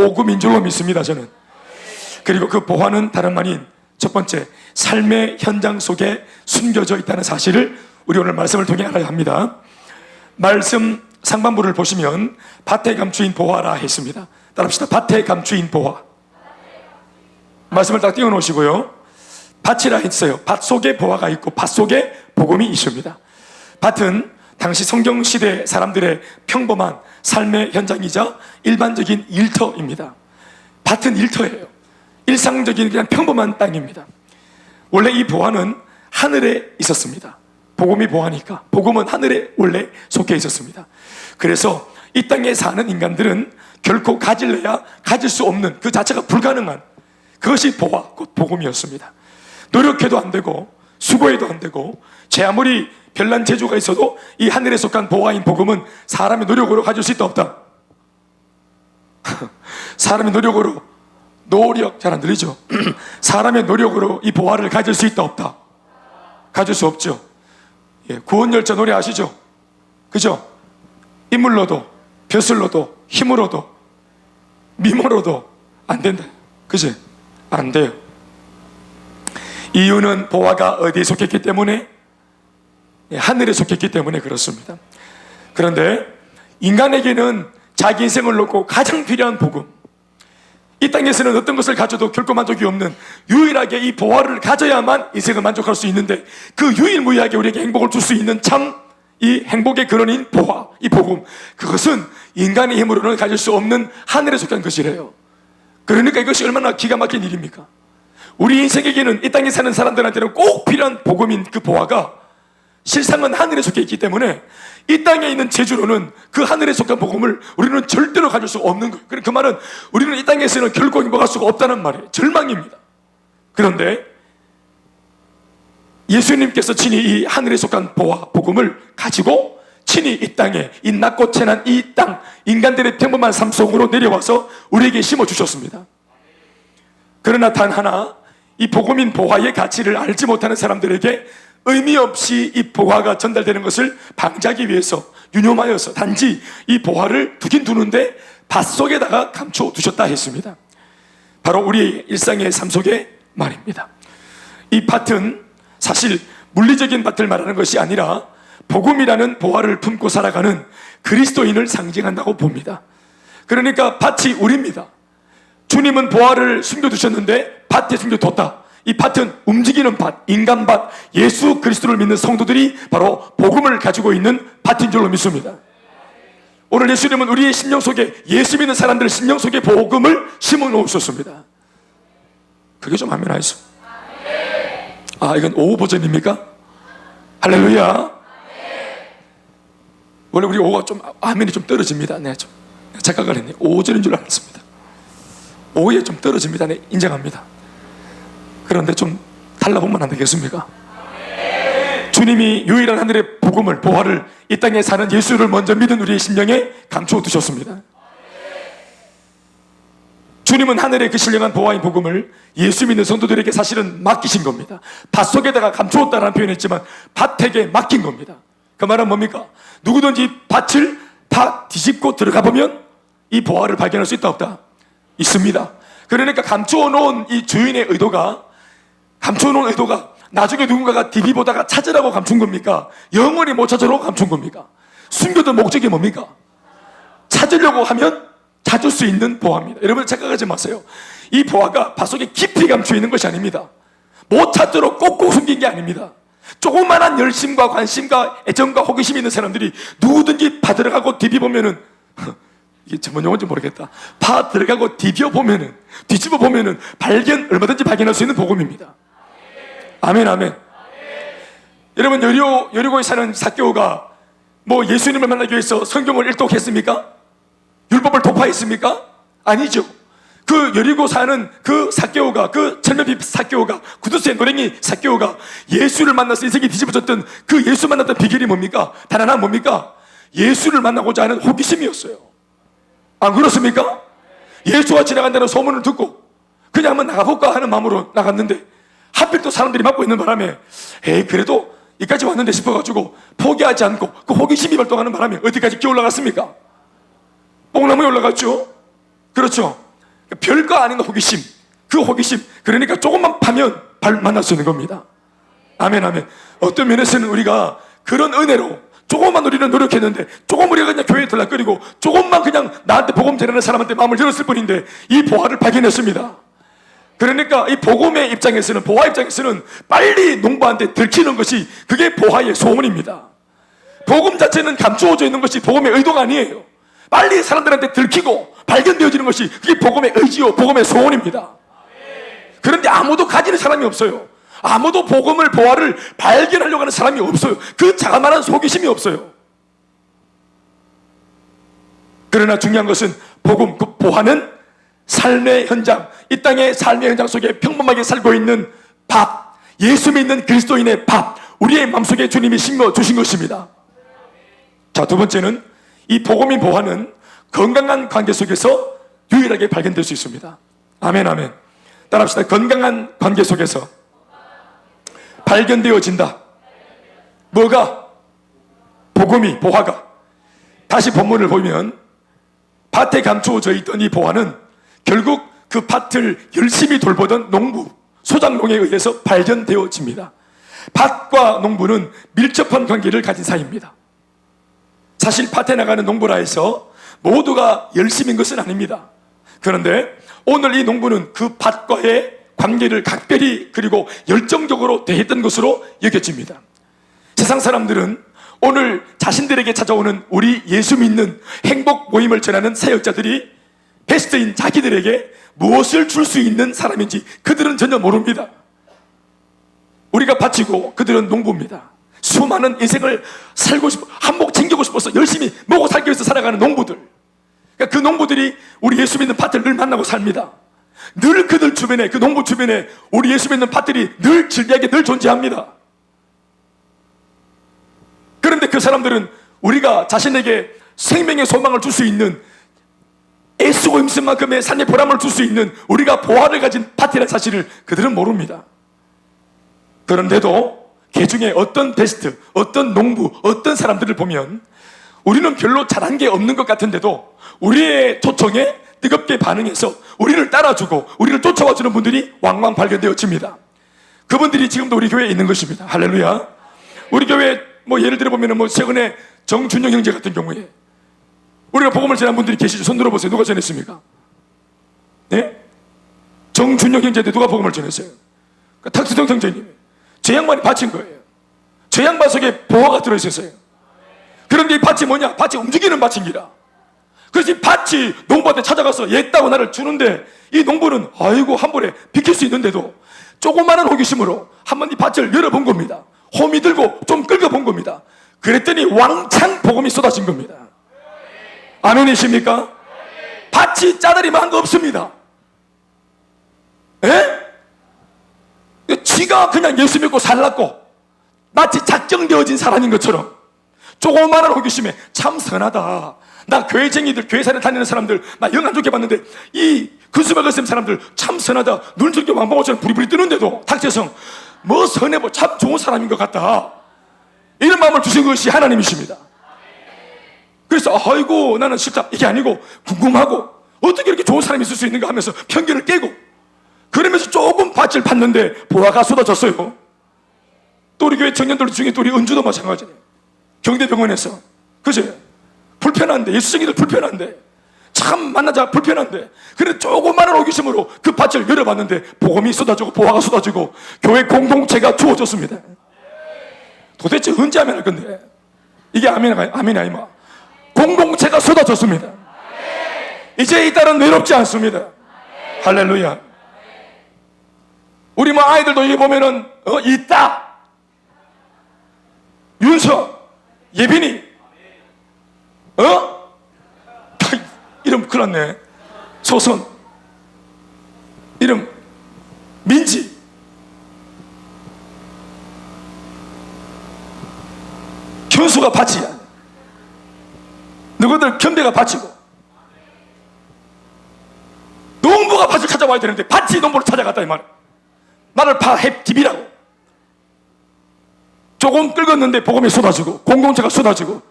복음인 줄로 믿습니다, 저는. 그리고 그 보화는 다름 아닌 첫 번째, 삶의 현장 속에 숨겨져 있다는 사실을 우리 오늘 말씀을 통해 알아야 합니다. 말씀 상반부를 보시면 밭에 감추인 보화라 했습니다. 따라합시다. 밭에 감추인 보화. 말씀을 딱 띄워 놓으시고요. 밭이라 했어요. 밭 속에 보화가 있고 밭 속에 복음이 있습니다. 밭은 당시 성경시대 사람들의 평범한 삶의 현장이자 일반적인 일터입니다. 밭은 일터예요. 일상적인 그냥 평범한 땅입니다. 원래 이 보화는 하늘에 있었습니다. 복음이 보화니까 복음은 하늘에 원래 속해 있었습니다. 그래서 이 땅에 사는 인간들은 결코 가질래야 가질 수 없는, 그 자체가 불가능한 그것이 보화, 곧 복음이었습니다. 노력해도 안 되고 수고해도 안 되고 제 아무리 별난 재주가 있어도 이 하늘에 속한 보화인 복음은 사람의 노력으로 가질 수 있다 없다? 사람의 노력으로, 노력 잘 안 들리죠? 사람의 노력으로 이 보화를 가질 수 있다 없다? 가질 수 없죠. 예, 구원열차 노래 아시죠? 그죠? 인물로도 벼슬로도 힘으로도 미모로도 안 된다. 그지? 안 돼요. 이유는 보화가 어디에 속했기 때문에, 하늘에 속했기 때문에 그렇습니다. 그런데 인간에게는 자기 인생을 놓고 가장 필요한 복음, 이 땅에서는 어떤 것을 가져도 결코 만족이 없는 유일하게 이 보화를 가져야만 인생을 만족할 수 있는데, 그 유일무이하게 우리에게 행복을 줄 수 있는 참 이 행복의 근원인 보화, 이 복음, 그것은 인간의 힘으로는 가질 수 없는 하늘에 속한 것이래요. 그러니까 이것이 얼마나 기가 막힌 일입니까? 우리 인생에게는, 이 땅에 사는 사람들한테는 꼭 필요한 복음인 그 보화가 실상은 하늘에 속해 있기 때문에 이 땅에 있는 재주로는 그 하늘에 속한 복음을 우리는 절대로 가질 수 없는 거예요. 그 말은 우리는 이 땅에서는 결코 행복할 수가 없다는 말이에요. 절망입니다. 그런데 예수님께서 친히 이 하늘에 속한 보화, 복음을 가지고 친히 이 땅에, 이 낮고 채난 이 땅, 인간들의 평범한 삶 속으로 내려와서 우리에게 심어주셨습니다. 그러나 단 하나, 이 복음인 보화의 가치를 알지 못하는 사람들에게 의미 없이 이 보화가 전달되는 것을 방지하기 위해서 유념하여서 단지 이 보화를 두긴 두는데 밭 속에다가 감춰 두셨다 했습니다. 바로 우리의 일상의 삶 속의 말입니다. 이 밭은 사실 물리적인 밭을 말하는 것이 아니라 복음이라는 보화를 품고 살아가는 그리스도인을 상징한다고 봅니다. 그러니까 밭이 우리입니다. 주님은 보화를 숨겨두셨는데 밭에 숨겨뒀다. 이 밭은 움직이는 밭, 인간밭, 예수 그리스도를 믿는 성도들이 바로 복음을 가지고 있는 밭인 줄로 믿습니다. 오늘 예수님은 우리의 심령 속에, 예수 믿는 사람들 심령 속에 복음을 심어 놓으셨습니다. 그게 좀 아멘 하시죠. 아, 이건 오후 버전입니까? 할렐루야. 원래 우리 오후가 좀 아멘이 좀 떨어집니다. 네, 좀 착각을 했네. 오전인 줄 알았습니다. 오후에 좀 떨어집니다. 네, 인정합니다. 그런데 좀 달라보면 안 되겠습니까? 주님이 유일한 하늘의 복음을, 보화를 이 땅에 사는 예수를 먼저 믿은 우리의 심령에 감추어 두셨습니다. 주님은 하늘의 그 신령한 보화인 복음을 예수 믿는 성도들에게 사실은 맡기신 겁니다. 밭 속에다가 감추었다라는 표현했지만 밭에게 맡긴 겁니다. 그 말은 뭡니까? 누구든지 밭을 다 뒤집고 들어가 보면 이 보화를 발견할 수 있다 없다? 있습니다. 그러니까 감추어 놓은 이 주인의 의도가, 감추어 놓은 의도가 나중에 누군가가 TV 보다가 찾으라고 감춘 겁니까? 영원히 못 찾으라고 감춘 겁니까? 숨겨둔 목적이 뭡니까? 찾으려고 하면 찾을 수 있는 보화입니다. 여러분 착각하지 마세요. 이 보화가 밭 속에 깊이 감추어 있는 것이 아닙니다. 못 찾도록 꼭꼭 숨긴 게 아닙니다. 조그만한 열심과 관심과 애정과 호기심이 있는 사람들이 누구든지 파 들어가고 뒤집어보면은, 이게 전문 용어인지 모르겠다. 파 들어가고 뒤집어보면은 얼마든지 발견할 수 있는 복음입니다. 아멘, 아멘. 여러분, 여리고에 사는 삭개오가 뭐 예수님을 만나기 위해서 성경을 일독했습니까? 율법을 도파했습니까? 아니죠. 그 여리고 사는 그 삭개오가, 그 철면피 삭개오가, 구두쇠 노랭이 삭개오가 예수를 만나서 인생이 뒤집어졌던 그 예수 만났던 비결이 뭡니까? 단 하나 뭡니까? 예수를 만나고자 하는 호기심이었어요. 안 그렇습니까? 예수가 지나간다는 소문을 듣고 그냥 한번 나가볼까 하는 마음으로 나갔는데 하필 또 사람들이 막고 있는 바람에 그래도 여기까지 왔는데 싶어가지고 포기하지 않고 그 호기심이 발동하는 바람에 어디까지 기어 올라갔습니까? 뽕나무에 올라갔죠. 그렇죠. 별거 아닌 호기심, 그 호기심, 그러니까 조금만 파면 만날 수 있는 겁니다. 아멘, 아멘. 어떤 면에서는 우리가 그런 은혜로 조금만 우리는 노력했는데, 조금 우리가 그냥 교회에 들락거리고 조금만 그냥 나한테 복음 전하는 사람한테 마음을 열었을 뿐인데 이 보화를 발견했습니다. 그러니까 이 복음의 입장에서는, 보화 입장에서는 빨리 농부한테 들키는 것이 그게 보화의 소원입니다. 복음 자체는 감추어져 있는 것이 복음의 의도가 아니에요. 빨리 사람들한테 들키고 발견되어지는 것이 그게 복음의 의지요, 복음의 소원입니다. 그런데 아무도 가지는 사람이 없어요. 아무도 복음을, 보화를 발견하려고 하는 사람이 없어요. 그 자그마한 호기심이 없어요. 그러나 중요한 것은 복음, 그 보화는 삶의 현장, 이 땅의 삶의 현장 속에 평범하게 살고 있는 밥, 예수 믿는 그리스도인의 밥, 우리의 마음속에 주님이 심어 주신 것입니다. 자, 두 번째는 이 복음인 보화는 건강한 관계 속에서 유일하게 발견될 수 있습니다. 아멘, 아멘. 따라합시다. 건강한 관계 속에서 발견되어진다. 뭐가? 복음이, 보화가. 다시 본문을 보면 밭에 감추어져 있던 이 보화는 결국 그 밭을 열심히 돌보던 농부, 소작농에 의해서 발견되어집니다. 밭과 농부는 밀접한 관계를 가진 사이입니다. 사실 밭에 나가는 농부라 해서 모두가 열심인 것은 아닙니다. 그런데 오늘 이 농부는 그 밭과의 관계를 각별히 그리고 열정적으로 대했던 것으로 여겨집니다. 세상 사람들은 오늘 자신들에게 찾아오는 우리 예수 믿는 행복 모임을 전하는 사역자들이 베스트인 자기들에게 무엇을 줄 수 있는 사람인지 그들은 전혀 모릅니다. 우리가 밭이고 그들은 농부입니다. 수많은 인생을 살고 싶어, 한몫 챙기고 싶어서 열심히 먹고 살기 위해서 살아가는 농부들. 그러니까 그 농부들이 우리 예수 믿는 밭을 늘 만나고 삽니다. 늘 그들 주변에, 그 농부 주변에 우리 예수 믿는 밭들이 늘 즐비하게 늘 존재합니다. 그런데 그 사람들은 우리가 자신에게 생명의 소망을 줄 수 있는, 애쓰고 힘쓴 만큼의 삶의 보람을 줄 수 있는 우리가 보화를 가진 밭이라는 사실을 그들은 모릅니다. 그런데도 그 중에 어떤 베스트, 어떤 농부, 어떤 사람들을 보면 우리는 별로 잘한 게 없는 것 같은데도 우리의 초청에 뜨겁게 반응해서 우리를 따라주고 우리를 쫓아와주는 분들이 왕왕 발견되어집니다. 그분들이 지금도 우리 교회에 있는 것입니다. 할렐루야. 우리 교회 예를 들어 보면 최근에 정준영 형제 같은 경우에 우리가 복음을 전한 분들이 계시죠. 손 들어보세요. 누가 전했습니까? 네? 정준영 형제한테 누가 복음을 전했어요? 탁수정 형제님. 저 양반이 바친 거예요. 저 양반 속에 보화가 들어있었어요. 그런데 이 밭이 뭐냐? 밭이 움직이는 밭인기라. 그래서 이 밭이 농부한테 찾아가서 얘다고 나를 주는데 이 농부는 아이고 한 번에 비킬 수 있는데도 조그마한 호기심으로 한번 이 밭을 열어본 겁니다. 호미 들고 좀 긁어본 겁니다. 그랬더니 왕창 복음이 쏟아진 겁니다. 아멘이십니까? 밭이 짜다리만 한 거 없습니다. 에? 지가 그냥 예수 믿고 살랐고 마치 작정되어진 사람인 것처럼 조그마한 호기심에 참 선하다. 나 교회쟁이들, 교회사를 다니는 사람들 나 영 안 좋게 봤는데 이 근수박을 쓴 사람들 참 선하다. 눈 저렇게 왕방울처럼 부리부리 뜨는데도 탁재성 뭐 선해 참 좋은 사람인 것 같다. 이런 마음을 주신 것이 하나님이십니다. 그래서 아이고 나는 진짜 이게 아니고 궁금하고 어떻게 이렇게 좋은 사람이 있을 수 있는가 하면서 편견을 깨고 그러면서 조금 밭을 팠는데 보화가 쏟아졌어요. 또 우리 교회 청년들 중에 또 우리 은주도 마찬가지예요. 경대병원에서 그죠? 불편한데 예수쟁이들 불편한데 참 만나자 불편한데 그래 조그마한 호기심으로 그 밭을 열어봤는데 복음이 쏟아지고 보화가 쏟아지고 교회 공동체가 주어졌습니다. 도대체 언제 아멘 할 건데 이게 아멘이 아니마. 공동체가 쏟아졌습니다. 이제 이 딸은 외롭지 않습니다. 할렐루야. 우리 아이들도 여기 보면은 있다. 윤서, 예빈이, 이름 큰일 났네. 소선, 이름 민지. 현수가 밭이야. 너희들 견배가 밭이고 농부가 밭을 찾아와야 되는데 밭이 농부를 찾아갔다 이 말이야. 나를 비비라고. 조금 긁었는데 복음이 쏟아지고 공동체가 쏟아지고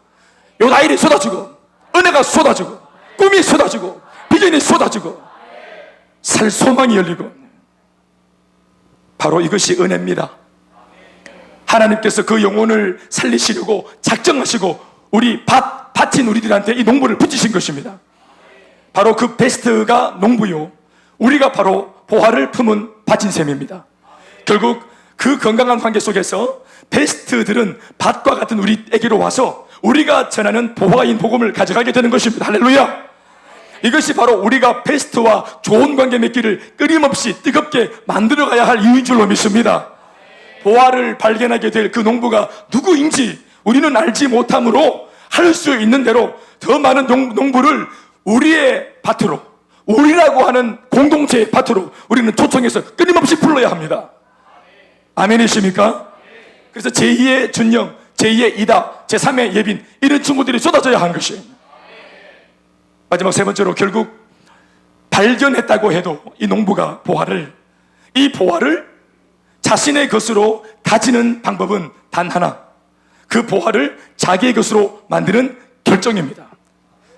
요다일이 쏟아지고 은혜가 쏟아지고 꿈이 쏟아지고 비전이 쏟아지고 살 소망이 열리고, 바로 이것이 은혜입니다. 하나님께서 그 영혼을 살리시려고 작정하시고 우리 밭인 우리들한테 이 농부를 붙이신 것입니다. 바로 그 베스트가 농부요, 우리가 바로 보화를 품은 밭인 셈입니다. 결국 그 건강한 관계 속에서 베스트들은 밭과 같은 우리에게로 와서 우리가 전하는 보화인 복음을 가져가게 되는 것입니다. 할렐루야. 이것이 바로 우리가 베스트와 좋은 관계 맺기를 끊임없이 뜨겁게 만들어가야 할 이유인 줄로 믿습니다. 보화를 발견하게 될 그 농부가 누구인지 우리는 알지 못하므로 할 수 있는 대로 더 많은 농부를 우리의 밭으로, 우리라고 하는 공동체의 밭으로 우리는 초청해서 끊임없이 불러야 합니다. 아멘이십니까? 그래서 제2의 준영, 제2의 이다, 제3의 예빈, 이런 친구들이 쏟아져야 하는 것이에요. 마지막 세 번째로, 결국 발견했다고 해도 이 농부가 이 보화를 자신의 것으로 가지는 방법은 단 하나, 그 보화를 자기의 것으로 만드는 결정입니다.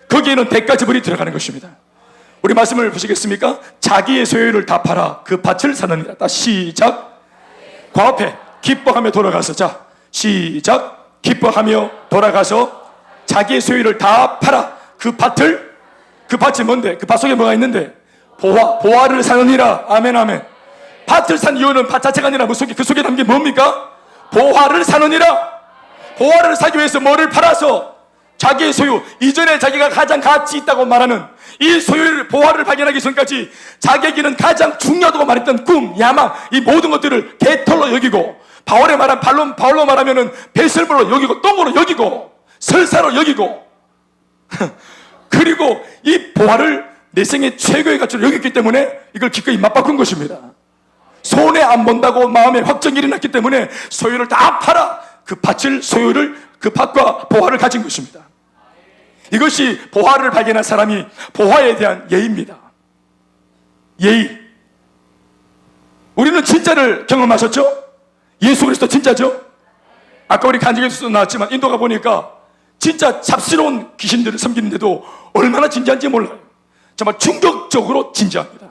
거기에는 대가 지불이 들어가는 것입니다. 우리 말씀을 보시겠습니까? 자기의 소유를 다 팔아 그 밭을 사느니라. 다시 시작. 과업해 기뻐하며 돌아가서, 자 시작. 기뻐하며 돌아가서 자기의 소유를 다 팔아 그 밭을, 그 밭이 뭔데? 그 밭 속에 뭐가 있는데? 보화를 사느니라. 아멘 아멘. 밭을 산 이유는 밭 자체가 아니라 그 속에 담긴 뭡니까? 보화를 사느니라. 보화를 사기 위해서 뭐를 팔아서? 자기의 소유, 이전에 자기가 가장 가치 있다고 말하는 이 소유를, 보화를 발견하기 전까지 자기에게는 가장 중요하다고 말했던 꿈, 야망, 이 모든 것들을 개털로 여기고, 바울로 말하면은 배설물로 여기고, 똥으로 여기고, 설사로 여기고 그리고 이 보화를 내 생의 최고의 가치로 여겼기 때문에 이걸 기꺼이 맞바꾼 것입니다. 손해 안 본다고 마음에 확정이 일어났기 때문에 소유를 다 팔아 그 밭과 보화를 가진 것입니다. 이것이 보화를 발견한 사람이 보화에 대한 예의입니다. 예의. 우리는 진짜를 경험하셨죠? 예수 그리스도 진짜죠? 아까 우리 간증에서도 나왔지만 인도가 보니까 진짜 잡스러운 귀신들을 섬기는데도 얼마나 진지한지 몰라요. 정말 충격적으로 진지합니다.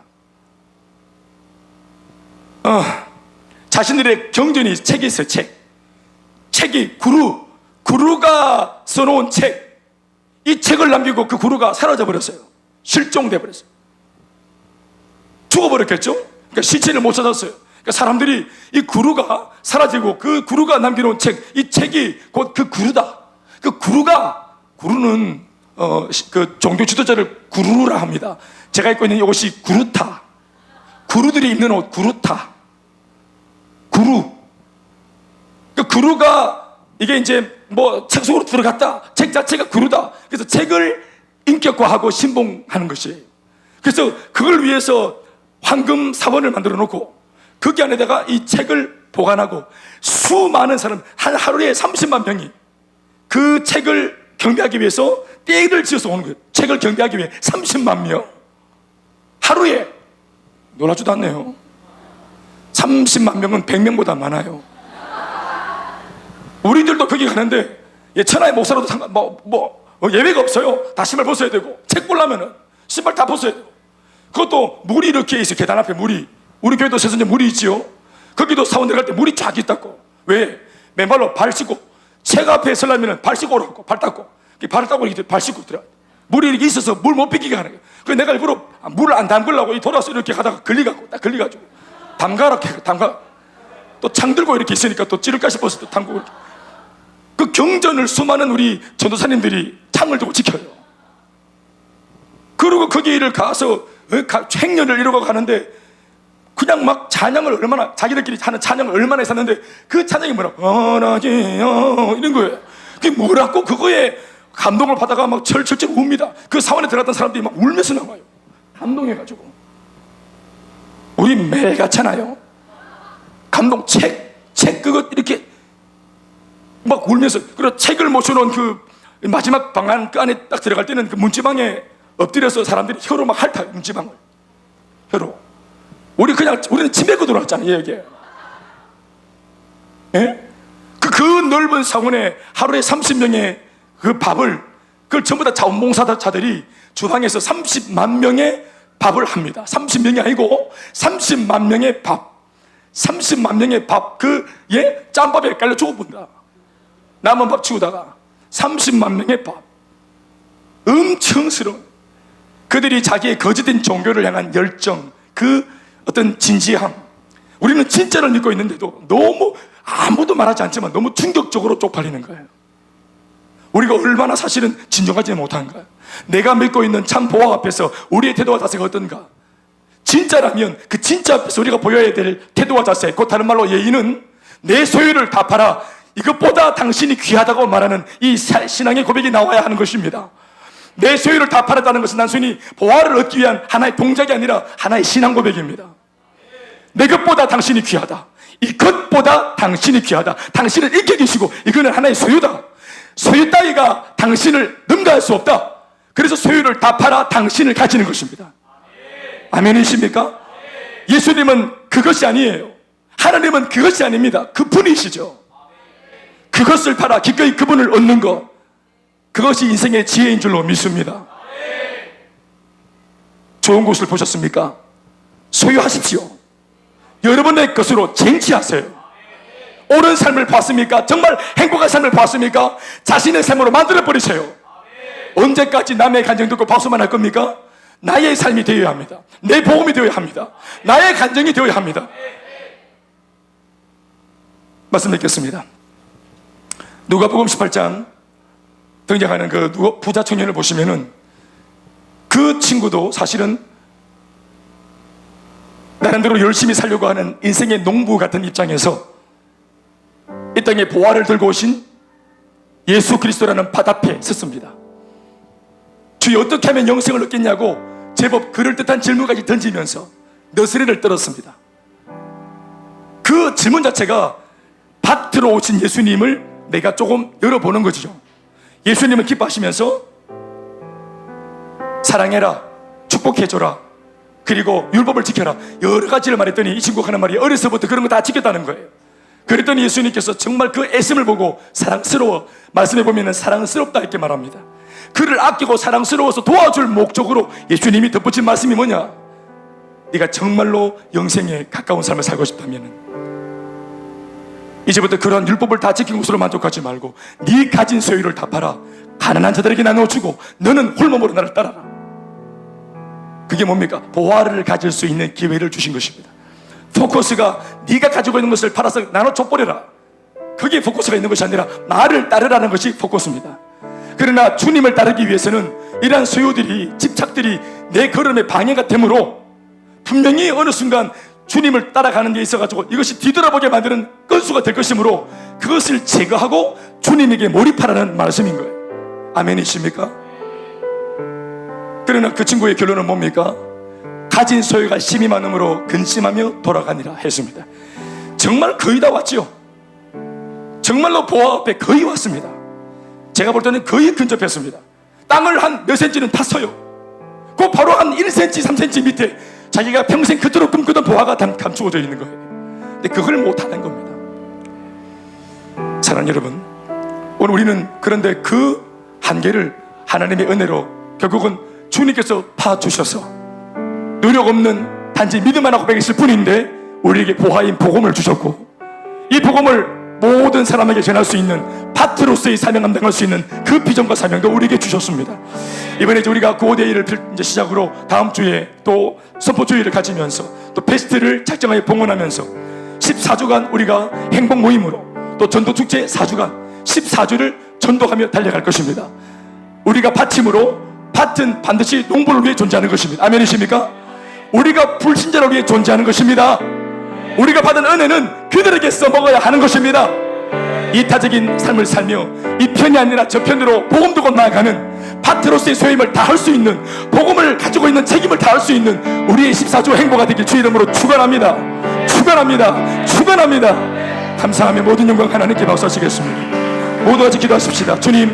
자신들의 경전이 책이 있어요. 책이 구루가 써놓은 책, 이 책을 남기고 그 구루가 사라져 버렸어요. 실종돼 버렸어요. 죽어버렸겠죠? 그러니까 시체를 못 찾았어요. 그러니까 사람들이 이 구루가 사라지고 그 구루가 남겨놓은 책, 이 책이 곧 그 구루다. 구루는 그 종교 지도자를 구루라 합니다. 제가 입고 있는 이 옷이 구루타. 구루들이 입는 옷, 구루타. 그 구루가 이게 이제 뭐 책 속으로 들어갔다. 책 자체가 구루다. 그래서 책을 인격화하고 신봉하는 것이에요. 그래서 그걸 위해서 황금 사원을 만들어 놓고 거기 안에다가 이 책을 보관하고 수많은 사람, 한 하루에 30만 명이 그 책을 경배하기 위해서 떼를 지어서 오는 거예요. 책을 경배하기 위해 30만 명. 하루에. 놀라지도 않네요. 30만 명은 100명보다 많아요. 우리들도 거기 가는데 천하의 목사라도 예외가 없어요. 다 신발 벗어야 되고, 책 보려면은 신발 다 벗어야 되고, 그것도 물이 이렇게 있어요. 계단 앞에 물이. 우리 교회도 세선제 물이 있지요. 거기도 사원 들어갈 때 물이 쫙 있다고. 왜? 맨발로 발 씻고, 책 앞에 서려면 발 씻고 오라고. 발 닦고, 발을 닦고 이렇게 발 씻고 들어가. 물이 이렇게 있어서 물 못 뺏기게 하는 거예요. 그래서 내가 일부러 물을 안 담그려고 돌아서 이렇게 가다가 걸리가지고 담가. 또 창 들고 이렇게 있으니까 또 찌를까 싶어서 또 담그고 이렇게. 그 경전을 수많은 우리 전도사님들이 창을 두고 지켜요. 그리고 거기를 가서 행렬을 이루고 가는데 그냥 막 찬양을 얼마나, 자기들끼리 하는 찬양을 얼마나 했었는데 그 찬양이 뭐라고? 이런 거예요. 그게 뭐라고 그거에 감동을 받아가 막 철철철 웁니다. 그 사원에 들어갔던 사람들이 막 울면서 나와요. 감동해가지고. 우리 매일 같잖아요. 감동, 책 그거 이렇게 막 울면서. 그리고 책을 모셔놓은 그 마지막 방 안에 딱 들어갈 때는 그 문지방에 엎드려서 사람들이 혀로 막 핥아요. 문지방을 혀로. 우리는 침 뱉고 들어왔잖아요. 여기에. 예? 그 넓은 사원에 하루에 30명의 그 밥을, 그걸 전부 다 자원봉사자들이 주방에서 30만 명의 밥을 합니다. 30명이 아니고 30만 명의 밥. 30만 명의 밥, 짬밥에 깔려 죽어본다. 남은 밥 치우다가 30만 명의 밥. 엄청스러운, 그들이 자기의 거짓된 종교를 향한 열정, 그 어떤 진지함. 우리는 진짜를 믿고 있는데도 너무 아무도 말하지 않지만 너무 충격적으로 쪽팔리는 거예요. 우리가 얼마나 사실은 진정하지 못한가. 내가 믿고 있는 참 보화 앞에서 우리의 태도와 자세가 어떤가. 진짜라면 그 진짜 앞에서 우리가 보여야 될 태도와 자세, 곧 다른 말로 예의는 내 소유를 다 팔아 이것보다 당신이 귀하다고 말하는 이 신앙의 고백이 나와야 하는 것입니다. 내 소유를 다 팔았다는 것은 단순히 보화를 얻기 위한 하나의 동작이 아니라 하나의 신앙 고백입니다. 내 것보다 당신이 귀하다. 이것보다 당신이 귀하다. 당신을 잊게 계시고 이거는 하나의 소유다. 소유 따위가 당신을 능가할 수 없다. 그래서 소유를 다 팔아 당신을 가지는 것입니다. 아멘이십니까? 예수님은 그것이 아니에요. 하나님은 그것이 아닙니다. 그분이시죠. 그것을 팔아 기꺼이 그분을 얻는 것, 그것이 인생의 지혜인 줄로 믿습니다. 좋은 곳을 보셨습니까? 소유하십시오. 여러분의 것으로 쟁취하세요. 옳은 삶을 봤습니까? 정말 행복한 삶을 봤습니까? 자신의 삶으로 만들어버리세요. 언제까지 남의 간정 듣고 박수만 할 겁니까? 나의 삶이 되어야 합니다. 내 복음이 되어야 합니다. 나의 간정이 되어야 합니다. 말씀 뵙겠습니다. 누가복음 18장 등장하는 그 부자 청년을 보시면은 그 친구도 사실은 나름대로 열심히 살려고 하는 인생의 농부 같은 입장에서 이 땅에 보화를 들고 오신 예수 그리스도라는 밭 앞에 섰습니다. 주여 어떻게 하면 영생을 얻겠냐고 제법 그럴듯한 질문까지 던지면서 너스레를 떨었습니다. 그 질문 자체가 밭으로 오신 예수님을 내가 조금 열어보는 거죠. 예수님은 기뻐하시면서 사랑해라, 축복해줘라, 그리고 율법을 지켜라, 여러 가지를 말했더니 이 친구가 하는 말이 어려서부터 그런 거 다 지켰다는 거예요. 그랬더니 예수님께서 정말 그 애씀을 보고 사랑스러워, 말씀해 보면 사랑스럽다 이렇게 말합니다. 그를 아끼고 사랑스러워서 도와줄 목적으로 예수님이 덧붙인 말씀이 뭐냐? 네가 정말로 영생에 가까운 삶을 살고 싶다면 이제부터 그러한 율법을 다 지킨 것으로 만족하지 말고 네 가진 소유를 다 팔아 가난한 자들에게 나눠주고 너는 홀몸으로 나를 따라라. 그게 뭡니까? 보화를 가질 수 있는 기회를 주신 것입니다. 포커스가 네가 가지고 있는 것을 팔아서 나눠 줘버려라, 그게 포커스가 있는 것이 아니라 나를 따르라는 것이 포커스입니다. 그러나 주님을 따르기 위해서는 이러한 소유들이, 집착들이 내 걸음에 방해가 되므로 분명히 어느 순간 주님을 따라가는 데 있어가지고 이것이 뒤돌아보게 만드는 건수가 될 것이므로 그것을 제거하고 주님에게 몰입하라는 말씀인 거예요. 아멘이십니까? 그러나 그 친구의 결론은 뭡니까? 가진 소유가 심히 많음으로 근심하며 돌아가니라 했습니다. 정말 거의 다 왔지요. 정말로 보화 앞에 거의 왔습니다. 제가 볼 때는 거의 근접했습니다. 땅을 한 몇 센치는 탔어요. 그 바로 한 1cm, 3cm 밑에 자기가 평생 그토록 꿈꾸던 보화가 감추어져 있는 거예요. 근데 그걸 못하는 겁니다. 사랑하는 여러분, 오늘 우리는 그런데 그 한계를 하나님의 은혜로 결국은 주님께서 파주셔서 노력 없는 단지 믿음 하나 고백했을 뿐인데 우리에게 보화인 복음을 주셨고, 이 복음을 모든 사람에게 전할 수 있는 파트로서의 사명 감당할 수 있는 그 비전과 사명도 우리에게 주셨습니다. 이번에 이제 우리가 9대1을 이제 시작으로 다음 주에 또 선포주의를 가지면서 또 베스트를 작정하여 봉헌하면서 14주간 우리가 행복 모임으로 또 전도축제 4주간 14주를 전도하며 달려갈 것입니다. 우리가 밭임으로 밭은 반드시 농부를 위해 존재하는 것입니다. 아멘이십니까? 우리가 불신자를 위해 존재하는 것입니다. 우리가 받은 은혜는 그들에게 써먹어야 하는 것입니다. 이타적인 삶을 살며 이 편이 아니라 저편으로 복음 두고 나아가는 밭으로서의 소임을 다 할 수 있는, 복음을 가지고 있는 책임을 다 할 수 있는 우리의 14주 행보가 되길 주 이름으로 축원합니다. 축원합니다. 축원합니다. 감사하며 모든 영광 하나님께 박수하시겠습니다. 모두 같이 기도하십시다. 주님,